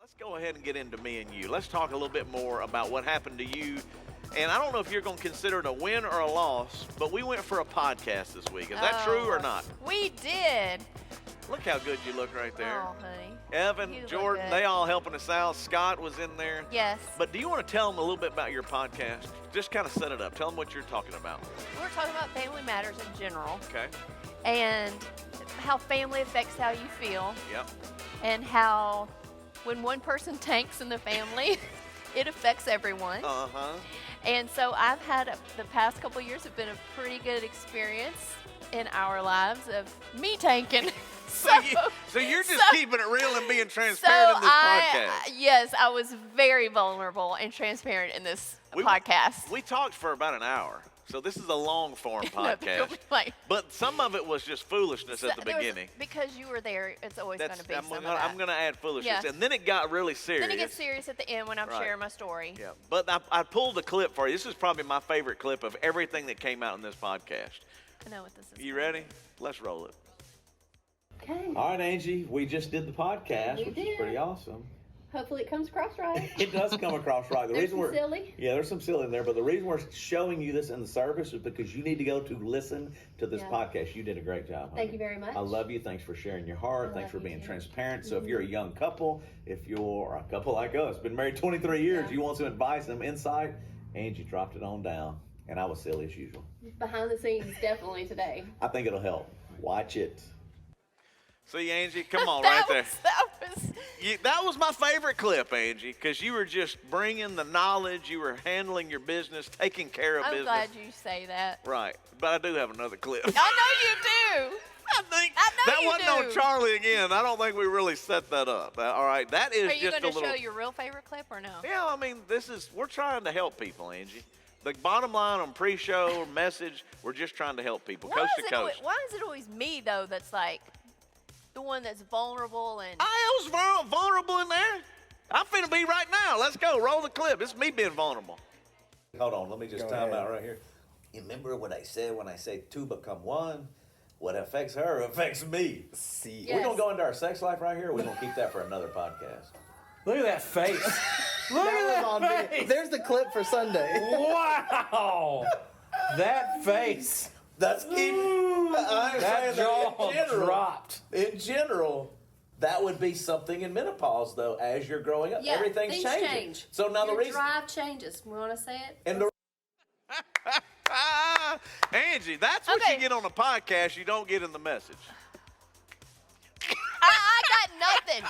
Let's go ahead and get into me and you. Let's talk a little bit more about what happened to you. And I don't know if you're going to consider it a win or a loss, but we went for a podcast this week. Is that true or not? We did. Look how good you look right there. Oh, honey. Evan, Jordan, they all helping us out. Scott was in there. Yes. But do you want to tell them a little bit about your podcast? Just kind of set it up. Tell them what you're talking about. We're talking about family matters in general. Okay. And how family affects how you feel. Yep. And how when one person tanks in the family, it affects everyone. Uh-huh. And so I've had the past couple of years have been a pretty good experience in our lives of me tanking. So you're just keeping it real and being transparent in this podcast. Yes, I was very vulnerable and transparent in this podcast. We talked for about an hour. So this is a long-form podcast. But some of it was just foolishness at the beginning. Because you were there, it's always going to be some of that. I'm going to add foolishness. Yeah. And then it got really serious. Then it gets serious at the end when I'm sharing my story. Yeah. But I pulled a clip for you. This is probably my favorite clip of everything that came out in this podcast. I know what this is. You ready? Let's roll it. Okay. All right, Angie. We just did the podcast, which is pretty awesome. Hopefully it comes across right. It does come across right. There's some silly. Yeah, there's some silly in there, but the reason we're showing you this in the service is because you need to go to listen to this podcast. You did a great job. Thank you very much. I love you. Thanks for sharing your heart. Thanks for being transparent. So if you're a young couple, if you're a couple like us, been married 23 years, you want some advice, some insight, Angie dropped it on down, and I was silly as usual. Behind the scenes, definitely today. I think it'll help. Watch it. See, Angie, come on, that right there. That was my favorite clip, Angie, because you were just bringing the knowledge. You were handling your business, taking care of business. I'm glad you say that. Right. But I do have another clip. I know you do. I know that wasn't on Charlie again. I don't think we really set that up. All right. That is just a little. Are you going to show your real favorite clip or no? Yeah, I mean, we're trying to help people, Angie. The bottom line on pre-show message, we're just trying to help people, coast to coast. Why is it always me, though, that's like the one that's vulnerable? And I was vulnerable in there. I'm finna be right now. Let's go. Roll the clip. It's me being vulnerable. Hold on. Let me just time out right here. You remember what I said when I say two become one? What affects her affects me. See, we're going to go into our sex life right here, or we're going to keep that for another podcast? Look at that face. Look at that face. There's the clip for Sunday. Wow. That face. That's that jaw dropped. In general, that would be something in menopause, though. As you're growing up, yeah, everything's things changing. Change. So now Your the reason drive changes. We want to say it. And Angie, that's what you get on a podcast. You don't get in the message. I got nothing.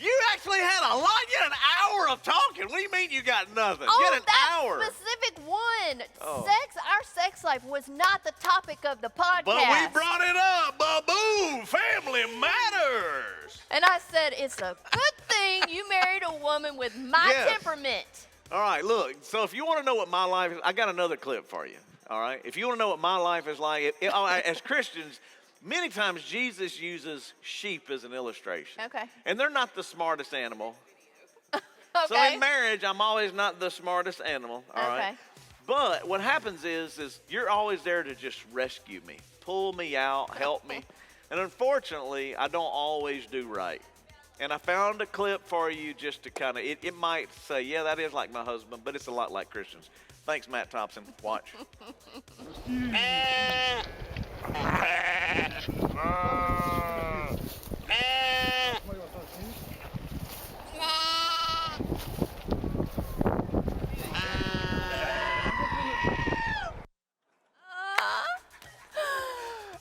You actually had a lot. You had an hour of talking. What do you mean you got nothing? Oh, you had an hour. Specific one. Our sex life was not the topic of the podcast. But we brought it up. Boom, family matters. And I said, it's a good thing you married a woman with my temperament. All right, look. So if you want to know what my life is, I got another clip for you. All right. If you want to know what my life is like, as Christians, many times Jesus uses sheep as an illustration. Okay. And they're not the smartest animal. Okay. So in marriage, I'm always not the smartest animal. All right. But what happens is you're always there to just rescue me, pull me out, help me. And unfortunately, I don't always do right. And I found a clip for you just to kind of, it might say, yeah, that is like my husband, but it's a lot like Christians. Thanks, Matt Thompson. Watch.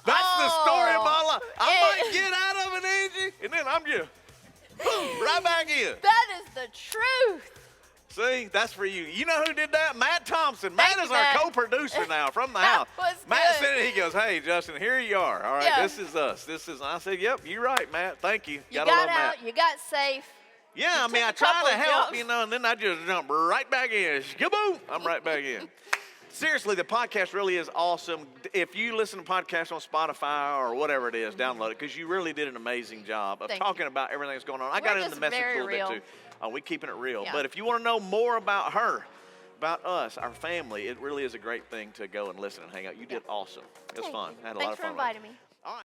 That's the story of my life. I might get out of it, Angie, and then I'm just, boom, right back in. That is the truth. See, that's for you. You know who did that? Matt Thompson. Matt is our co-producer now from the house. Matt said it. He goes, hey, Justin, here you are. All right, this is us. I said, yep, you're right, Matt. Thank you. You got out. You got safe. Yeah, I mean, I try to help, and then I just jump right back in. Kaboom! I'm right back in. Seriously, the podcast really is awesome. If you listen to podcasts on Spotify or whatever it is, download it, because you really did an amazing job of talking about everything that's going on. I got into the message a little bit, too. Oh, we're keeping it real. Yeah. But if you want to know more about her, about us, our family, it really is a great thing to go and listen and hang out. You did awesome. It was fun. I had a lot of fun. Thanks for inviting me.